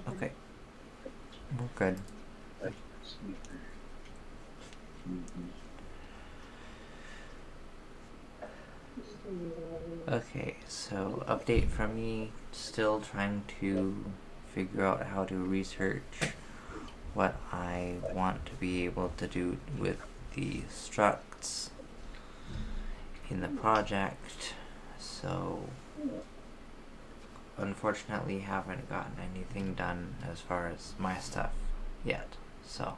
Okay, we're good. Okay, so update from me. Still trying to figure out how to research what I want to be able to do with the structs in the project. So, unfortunately, haven't gotten anything done as far as my stuff yet. So,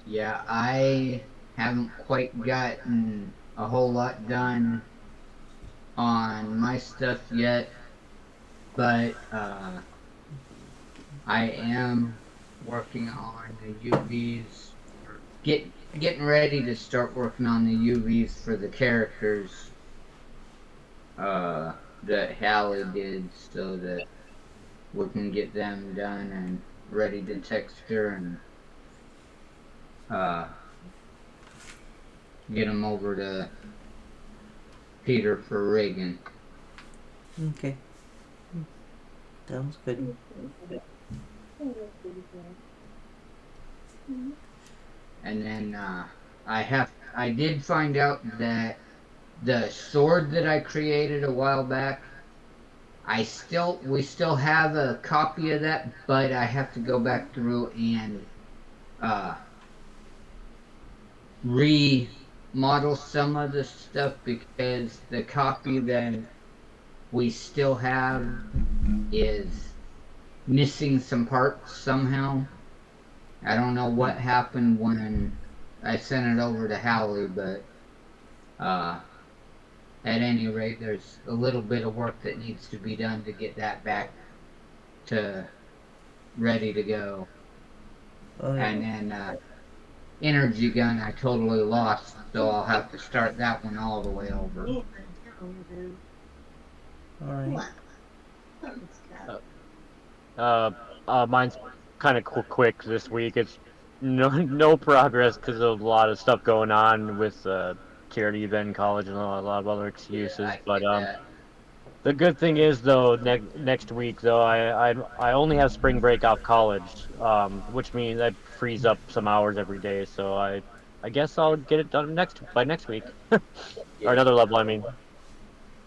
Yeah, I haven't quite gotten a whole lot done on my stuff yet, but I am working on the UVs. Getting ready to start working on the UVs for the characters uh, that Hallie did, so that we can get them done and ready to texture and uh, get them over to Peter for rigging. okay, sounds good. And then I did find out that the sword that I created a while back, we still have a copy of that, but I have to go back through and uh remodel some of the stuff because the copy that we still have is missing some parts somehow. I don't know what happened when I sent it over to Howley, but uh, at any rate, there's a little bit of work that needs to be done to get that back to ready to go. Alright, And then Energy Gun, I totally lost, so I'll have to start that one all the way over. alright. Uh, uh, mine's kind of quick this week. It's no progress because of a lot of stuff going on with charity event in college and a lot of other Yeah, excuses. I But get that. the good thing is though, next week though, I only have spring break off college, which means I freeze up some hours every day. So I guess I'll get it done by next week or Yeah, another level. I mean,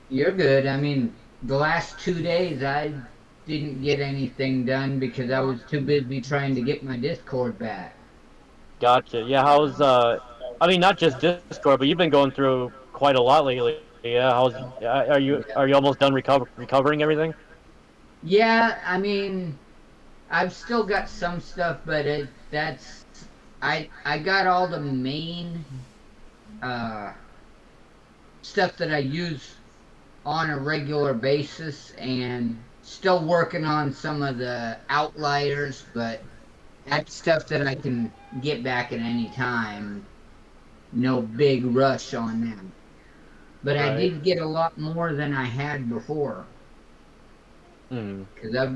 you're good. I mean, the last 2 days I didn't get anything done because I was too busy trying to get my Discord back. gotcha. Yeah, how's I mean, not just Discord, but you've been going through quite a lot lately. Yeah, Yeah. are you almost done recovering everything? Yeah, I mean, I've still got some stuff, but that's I got all the main uh stuff that I use on a regular basis and still working on some of the outliers, but that's stuff that I can get back at any time. No big rush on them. But I Right. did get a lot more than I had before Hmm. because I've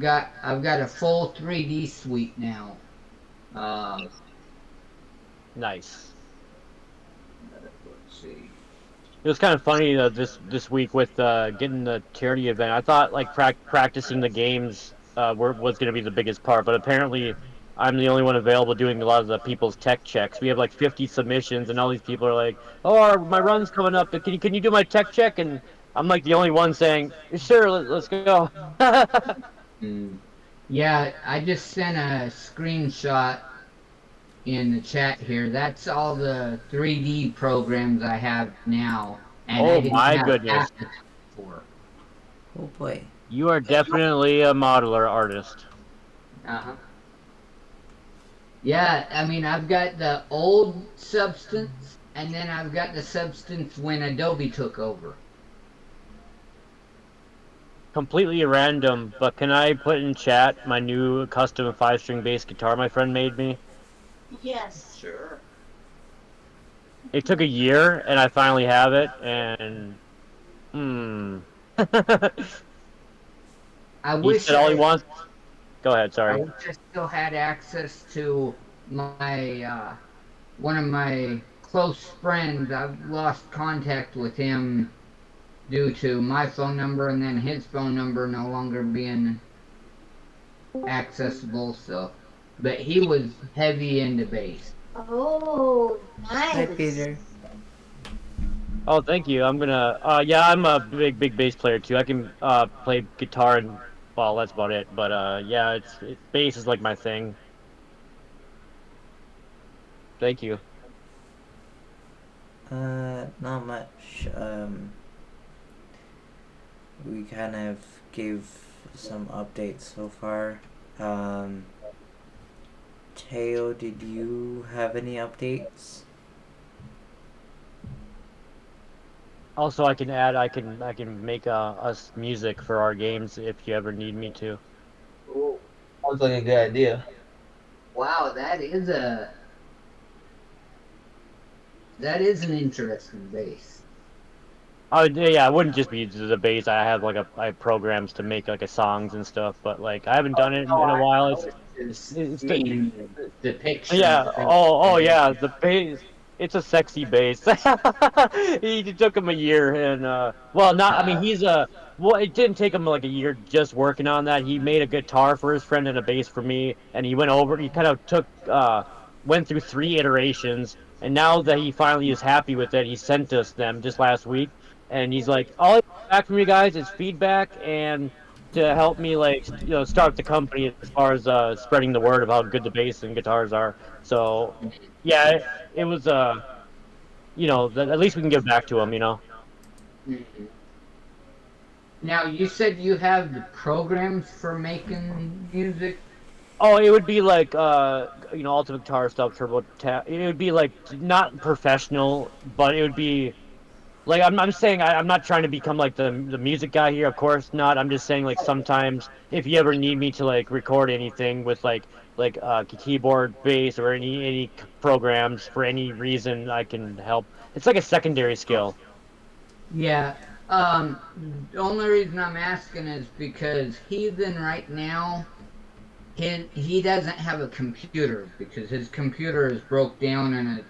got a full 3D suite now. Um, Nice. let's see. It was kind of funny this week with getting the charity event. I thought like practicing the games was going to be the biggest part, but apparently I'm the only one available doing a lot of the people's tech checks. We have like 50 submissions, and all these people are like, "Oh, my run's coming up. Can you do my tech check?" And I'm like the only one saying, "Sure, let's go." Mm. Yeah, I just sent a screenshot in the chat here. That's all the 3D programs I have now, and I Oh didn't my have half goodness, of that before. Oh boy. you are definitely a modeler artist. Uh-huh. Yeah, I mean, I've got the old Substance, and then I've got the Substance when Adobe took over. Completely random, but can I put in chat my new custom 5-string bass guitar my friend made me? Sure. It took a year, and I finally have it. And hmm, I he wish said all he I wants. Go ahead. I Sorry. wish I still had access to my one of my close friends. I've lost contact with him due to my phone number and then his phone number no longer being accessible. So, but he was heavy into bass. Oh, Hi, nice. Peter. Oh, thank you. I'm gonna. Yeah, I'm a big bass player too. I can play guitar and well, that's about it. But yeah, bass is like my thing. Thank you. Not much. We kind of gave some updates so far. Um, Teo, did you have any updates? Also, I can add. I can make us music for our games if you ever need me to. Oh, Sounds like a good idea. wow, that is an interesting bass. Oh yeah, it wouldn't just be the bass. I have programs to make like a songs and stuff. But like I haven't done it Oh, in a while. I was just It's the meaning the picture Yeah. of the bass. Oh yeah. The bass. It's a sexy bass. It took him a year, and well, not. I mean, Uh, he's a. Well, it didn't take him like a year just working on that. He made a guitar for his friend and a bass for me, and he went over. He kind of went through 3 iterations, and now that he finally is happy with it, he sent us them just last week, and he's like, all I want back from you guys is feedback and to help me like start the company as far as spreading the word of how good the bass and guitars are. So yeah, it was at least we can give back to him. mhm. Now you said you have the programs for making music. Oh, it would be like Ultimate Guitar stuff, Turbo Tap. It would be like not professional, but it would be like I'm saying I'm not trying to become like the music guy here, of course not. I'm just saying like sometimes if you ever need me to like record anything with keyboard, bass, or any programs for any reason, I can help. It's like a secondary skill. Yeah. The only reason I'm asking is because Heathen right now, he doesn't have a computer because his computer is broke down and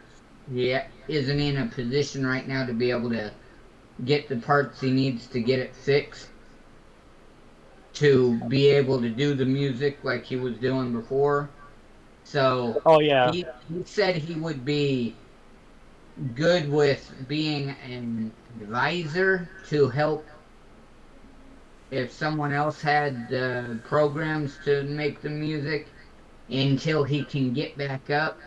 he isn't in a position right now to be able to get the parts he needs to get it fixed to be able to do the music like he was doing before. So Oh yeah. he said he would be good with being an advisor to help if someone else had programs to make the music until he can get back up.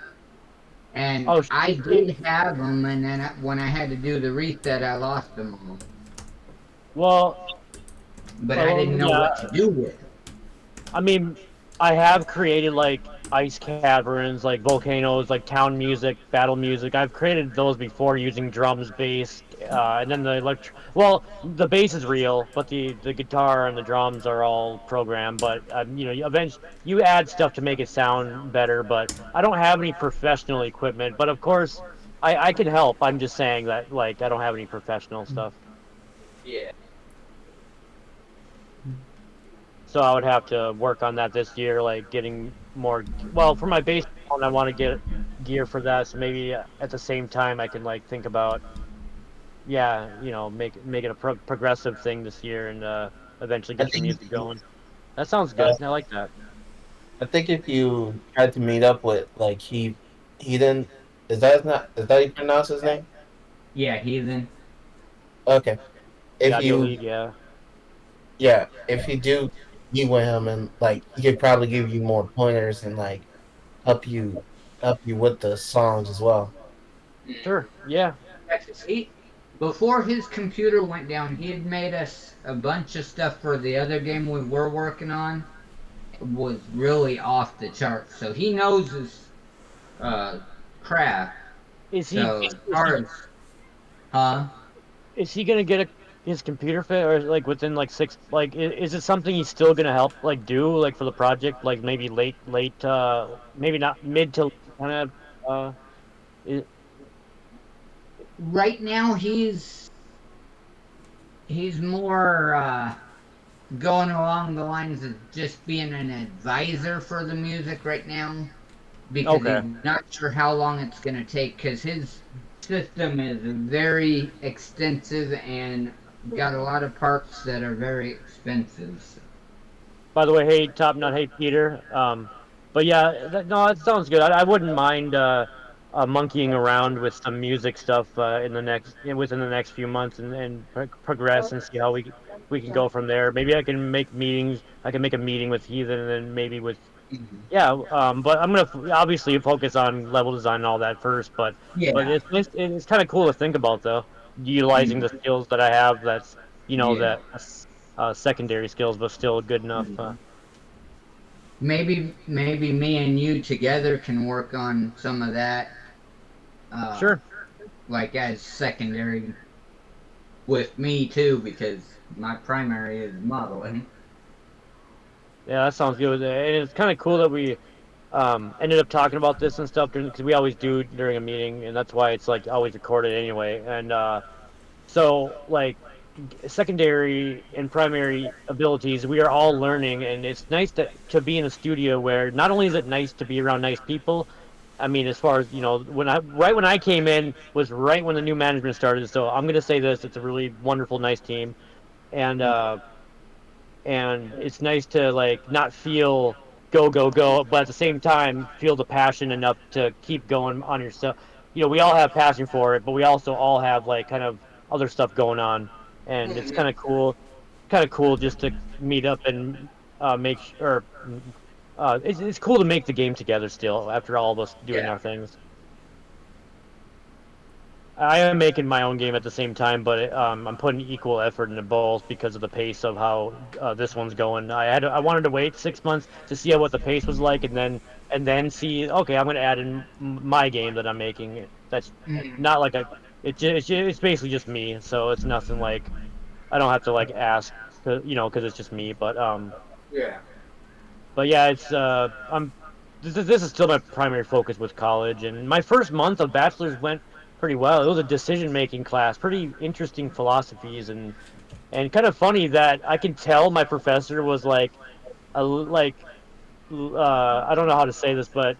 And Oh, I did have them, and then when I had to do the reset, I lost them all. well, But I didn't know yeah. what to do with them. I mean, I have created like ice caverns, like volcanoes, like town music, battle music. I've created those before using drums, bass, and then Well, the bass is real, but the guitar and the drums are all programmed. But eventually you add stuff to make it sound better. But I don't have any professional equipment. But of course, I can help. I'm just saying that like I don't have any professional stuff. Yeah. So I would have to work on that this year, like getting more. Well, for my base, I want to get gear for that. So maybe at the same time, I can like think about, yeah, make it a progressive thing this year and eventually I get some think music going. That sounds uh, good. I like that. I think if you tried to meet up with like he didn't is that how you pronounce his name? Yeah, Heathen. Okay. If Yeah, Audio you League. Yeah. yeah, if you do meet with him and like he could probably give you more pointers and like help you help you with the songs as well. Sure. Yeah. He, before his computer went down, he had made us a bunch of stuff for the other game we were working on. It was really off the charts. So he knows his uh, craft. Is he So as far as, huh? is he gonna get his computer fit or like within like six? Like, is it something he's still gonna help like do like for the project? Like maybe late, maybe not mid to kind of. Is, Right now, he's more going along the lines of just being an advisor for the music right now because okay. he's not sure how long it's going to take because his system is very extensive and got a lot of parks that are very expensive. So. By the way, hey Top Nut, hey Peter. But yeah, no, it sounds good. I wouldn't mind monkeying around with some music stuff in the within the next few months and progress and see how we can go from there. Maybe I can make meetings. I can make a meeting with Heathen and then maybe with Mhm. yeah. But I'm gonna obviously focus on level design and all that first. But Yeah. it's kind of cool to think about though, utilizing the Mhm. skills that I have. That's Yeah. that secondary skills, but still good enough. Mhm. Maybe me and you together can work on some of that, uh, Sure. like as secondary with me too, because my primary is modeling. Yeah, that sounds good. And it's kind of cool that we ended up talking about this and stuff because we always do during a meeting, and that's why it's like always recorded anyway. And so like secondary and primary abilities, we are all learning, and it's nice to be in a studio where not only is it nice to be around nice people. I mean, as far as when I came in was right when the new management started. So I'm gonna say this: it's a really wonderful, nice team, and it's nice to like not feel go go go, but at the same time feel the passion enough to keep going on yourself. We all have passion for it, but we also all have like kind of other stuff going on, and it's kind of cool. Kind of cool just to meet up and make or it's cool to make the game together still after all of us doing Yeah. our things. I am making my own game at the same time, but I'm putting equal effort into both because of the pace of how this one's going. I wanted to wait 6 months to see what the pace was like, and then see. Okay, I'm going to add in my game that I'm making. That's Mhm. not like it's basically just me, so it's nothing like I don't have to like ask, because it's just me. Yeah. But yeah, it's this is still my primary focus with college, and my first month of bachelor's went pretty well. It was a decision making class, pretty interesting philosophies, and kind of funny that I can tell my professor was like like I don't know how to say this, but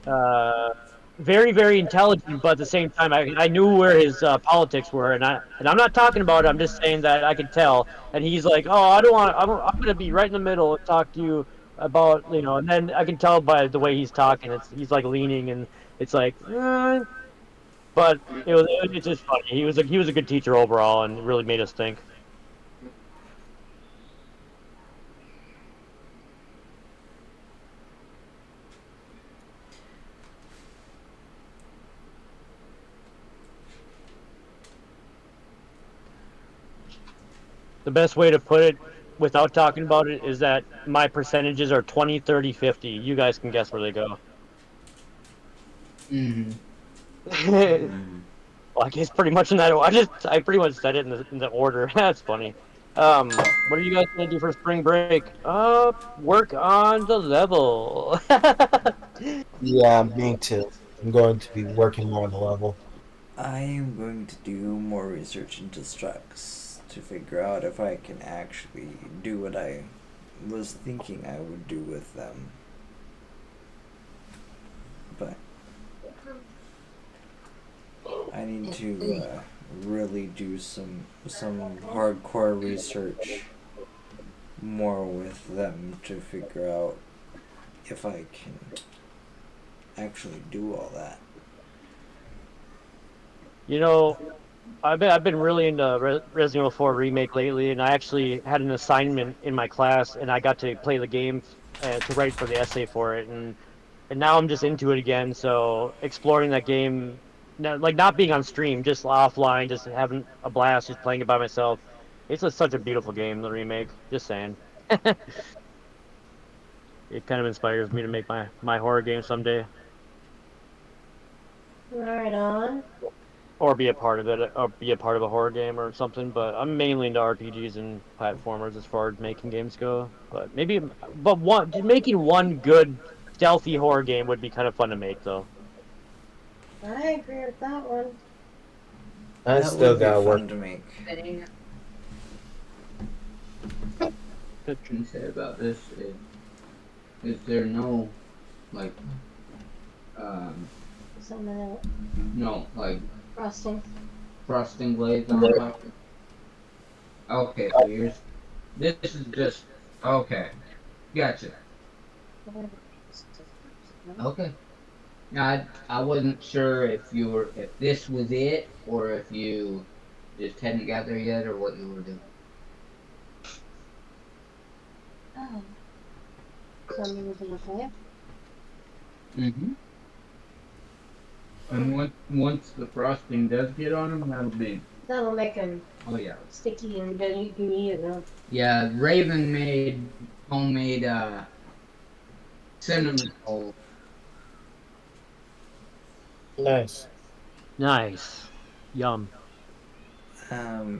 uh very very intelligent, but at the same time I knew where his politics were, and I'm not talking about it. I'm just saying that I could tell, and he's like, oh, I don't want I'm gonna be right in the middle and talk to you about, and then I can tell by the way he's talking, he's like leaning, and it's like but it's just funny. He was a good teacher overall, and it really made us think. The best way to put it without talking about it is that my percentages are 20, 30, 50. You guys can guess where they go. Mhm. Mm. Well, I guess pretty much in that. I pretty much said it in the order. That's funny. What are you guys gonna do for spring break? Work on the level. Yeah, me too. I'm going to be working more on the level. I am going to do more research into structs to figure out if I can actually do what I was thinking I would do with them. But I need to really do some hardcore research more with them to figure out if I can actually do all that. you know, I've been really into Resident Evil 4 remake lately, and I actually had an assignment in my class, and I got to play the game to write for the essay for it, and now I'm just into it again. So exploring that game, like not being on stream, just offline, just having a blast, just playing it by myself. It's such a beautiful game, the remake. Just saying, it kind of inspires me to make my horror game someday, Right on. or be a part of it, or be a part of a horror game or something. But I'm mainly into RPGs and platformers as far as making games go. Making one good stealthy horror game would be kind of fun to make, though. I agree with that one. I That still would be gotta work. fun to make. Thing I can say about this is there no like Some of that no like frosting. frosting glaze on top? Okay, so this is just okay. Gotcha. Okay. I wasn't sure if this was it or if you just hadn't got there yet or what you were doing. Oh. Something was in the fire? Mm-hmm. And once the frosting does get on them, that'll be. That'll make them Oh yeah. sticky and then you can eat it now. Yeah, Raven made homemade cinnamon roll. Nice. Nice. Yum.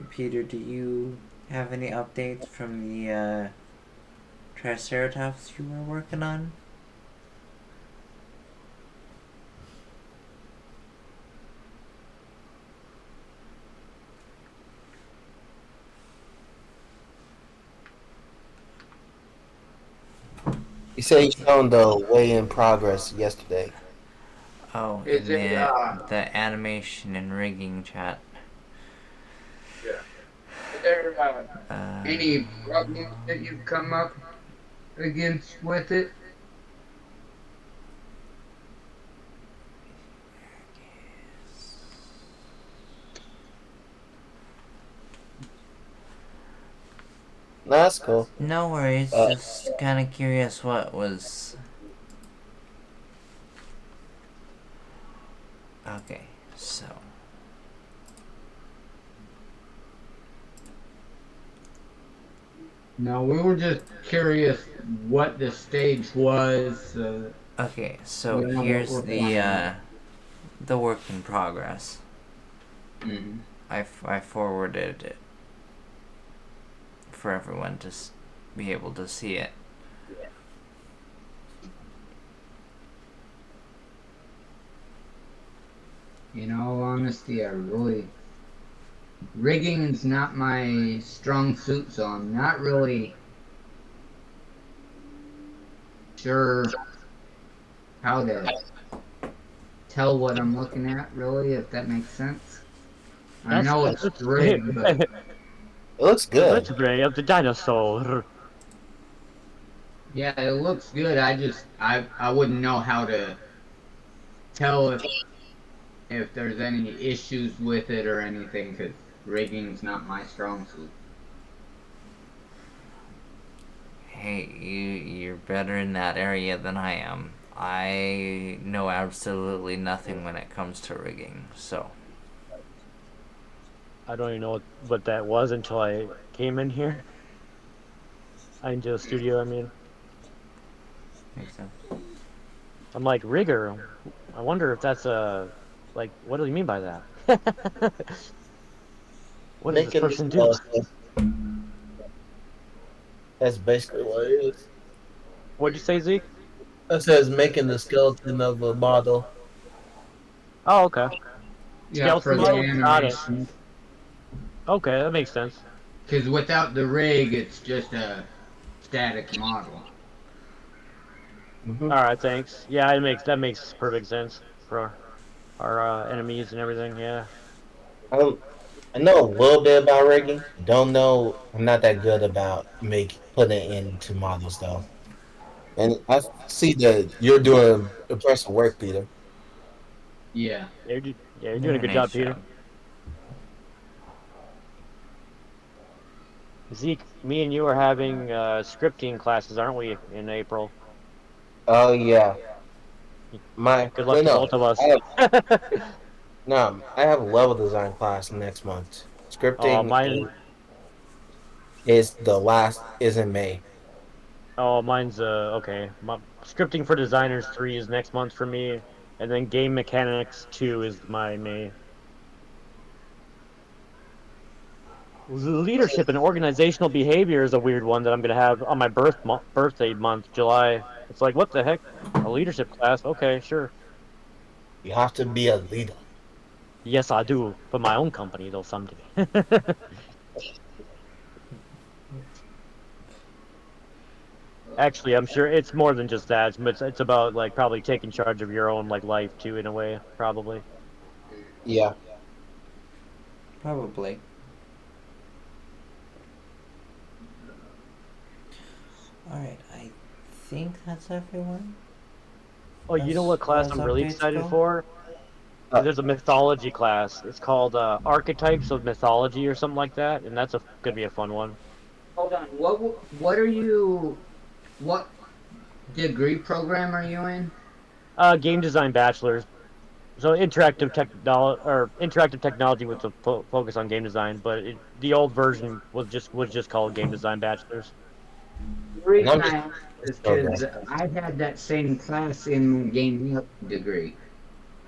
Peter, do you have any updates from the Triceratops you were working on? You said you found the way in progress yesterday. Oh, Is in it the animation and rigging chat. is there Uh, any problems that you've come up against with it? No, that's cool. No worries, Uh, just kind of curious what was. Okay, so. No, we were just curious what the stage was. Okay, so We know what here's we're playing. the work in progress. Mhm. I forwarded it for everyone to be able to see it. In all honesty, rigging is not my strong suit, so I'm not really sure how to tell what I'm looking at, really, if that makes sense. I That's know the it's rigged, but it looks the good. vertebrae of the dinosaur. yeah, it looks good. I wouldn't know how to tell if there's any issues with it or anything, because rigging's not my strong suit. Hey, you're better in that area than I am. I know absolutely nothing when it comes to rigging, so. I don't even know what that was until I came in here. Into the studio, I mean. Makes sense. I'm like, rigger. I wonder if that's like, what do you mean by that? What does this Making the person do? skeleton. That's basically what it is. What'd you say, Zeke? That says making the skeleton of a model. Oh, okay. Yeah, Skeleton for the model? Got it. animation. Okay, that makes sense. Because without the rig, it's just a static model. Mm-hmm. Alright, thanks. Yeah, that makes perfect sense for our enemies and everything, yeah. I know a little bit about rigging. Don't know. I'm not that good about putting it into models though. And I see that you're doing impressive work, Peter. Yeah. Yeah, you're doing a Very good nice job, Peter. job. Zeke, me and you are having scripting classes, aren't we, in April? Oh yeah, Good luck to no, both of us. I I have a level design class next month. Oh, Scripting mine. is in May. Oh, mine's okay. Scripting for Designers 3 is next month for me, and then Game Mechanics 2 is my May. Leadership and organizational behavior is a weird one that I'm gonna have on my birthday month, July. It's like, what the heck? A leadership class? Okay, sure. You have to be a leader. Yes, I do for my own company though someday. Actually, I'm sure it's more than just that. It's about like probably taking charge of your own like life too, in a way, probably. Yeah. Probably. think that's everyone. Oh, you know As what far class as I'm really updates excited go? for? There's a mythology class. It's called Archetypes of Mythology or something like that, and that's gonna be a fun one. Hold on. What are you? What degree program are you in? Game design bachelor's. So interactive technology with a focus on game design, but the old version was just called game design bachelor's. The And reason I'm I just ask is okay. because I had that same class in game degree.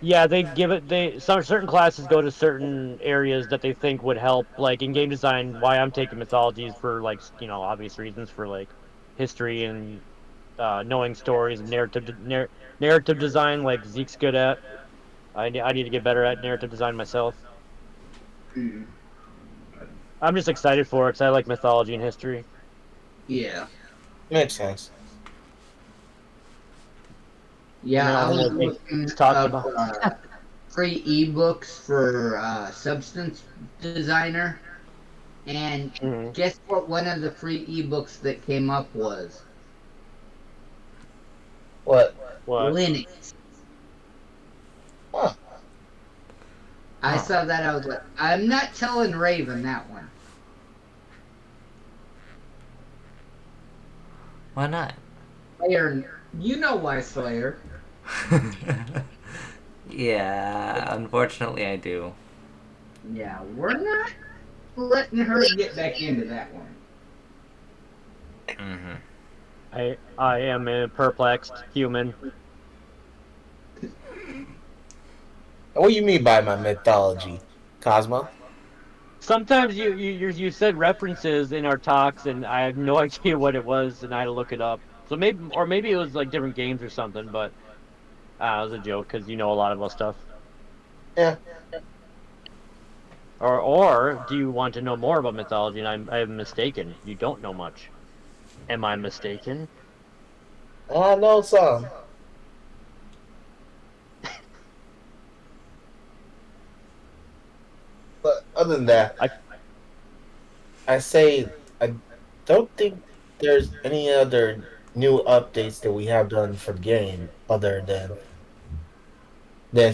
Yeah, they give it. Some certain classes go to certain areas that they think would help. Like in game design, why I'm taking mythology is for like obvious reasons for like history and knowing stories and narrative design. Like Zeke's good at. I need to get better at narrative design myself. Mm, I'm just excited for it because I like mythology and history. yeah. Makes sense. And Yeah, then I all the was more games looking to talk up about. free ebooks for Substance Designer, and Mhm. guess what? One of the free ebooks that came up was What? What? Linux. Huh. I Huh. saw that. I was like, I'm not telling Raven that one. Why not? Slayer, you know why Slayer? Yeah, unfortunately I do. Yeah, we're not letting her get back into that one. Hmm. I am a perplexed human. What do you mean by my mythology, Cosmo? Sometimes you said references in our talks, and I have no idea what it was, and I had to look it up. So maybe it was like different games or something, but it was a joke because you know a lot about stuff. Yeah. Or do you want to know more about mythology? And I'm mistaken. You don't know much. Am I mistaken? I know some. But other than that, I I say I don't think there's any other new updates that we have done for the game other than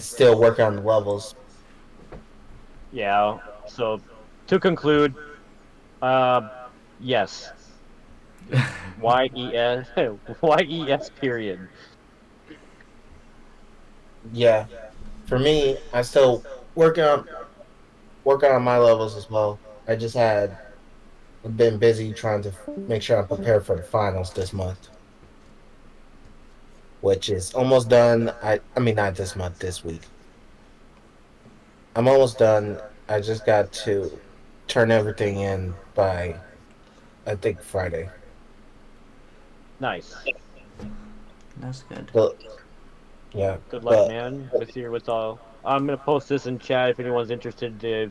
still working on the levels. Yeah. So to conclude, uh, yes. YES YES period. Yeah. For me, I still working on my levels as well. I just had been busy trying to make sure I'm prepared for the finals this month, which is almost done. I mean not this month, this week. I'm almost done. I just got to turn everything in by I think Friday. Nice. That's good. But yeah, Good luck, but man. With all. I'm gonna post this in chat if anyone's interested. The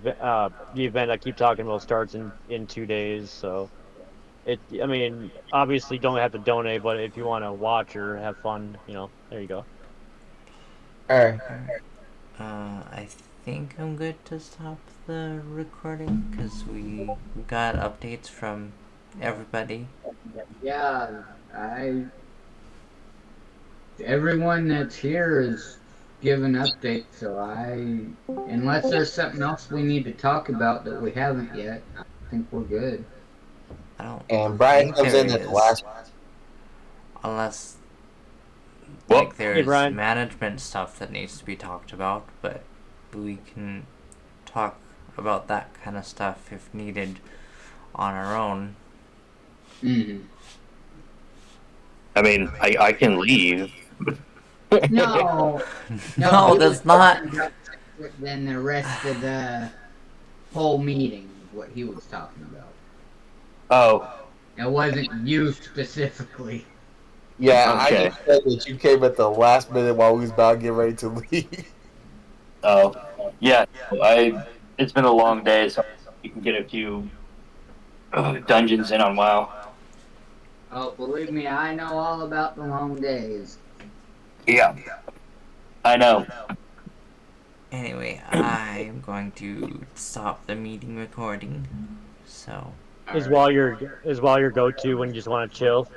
event I keep talking about starts in 2 days. So I mean, obviously don't have to donate, but if you want to watch or have fun, there you go. all right. Alright. I think I'm good to stop the recording because we got updates from everybody. Yeah, everyone that's here is giving updates, so unless there's something else we need to talk about that we haven't yet, I think we're good. I don't And Brian think comes there in at the is, last. unless Well, Hey, there's Brian. management stuff that needs to be talked about, but we can talk about that kind of stuff if needed on our own. Hmm. I mean, I can leave. No, no, No, he was that's not. talking about separate than the rest of the whole meeting, is what he was talking about. Oh, It wasn't you specifically. Yeah, I okay. just said that you came at the last minute while we was about to get ready to leave. Oh, yeah. I. It's been a long day, so you can get a few dungeons in on WoW. Oh, believe me, I know all about the long days. Yeah, I know. Anyway, I'm going to stop the meeting recording. So, Is Alright. while your go to when you just want to chill.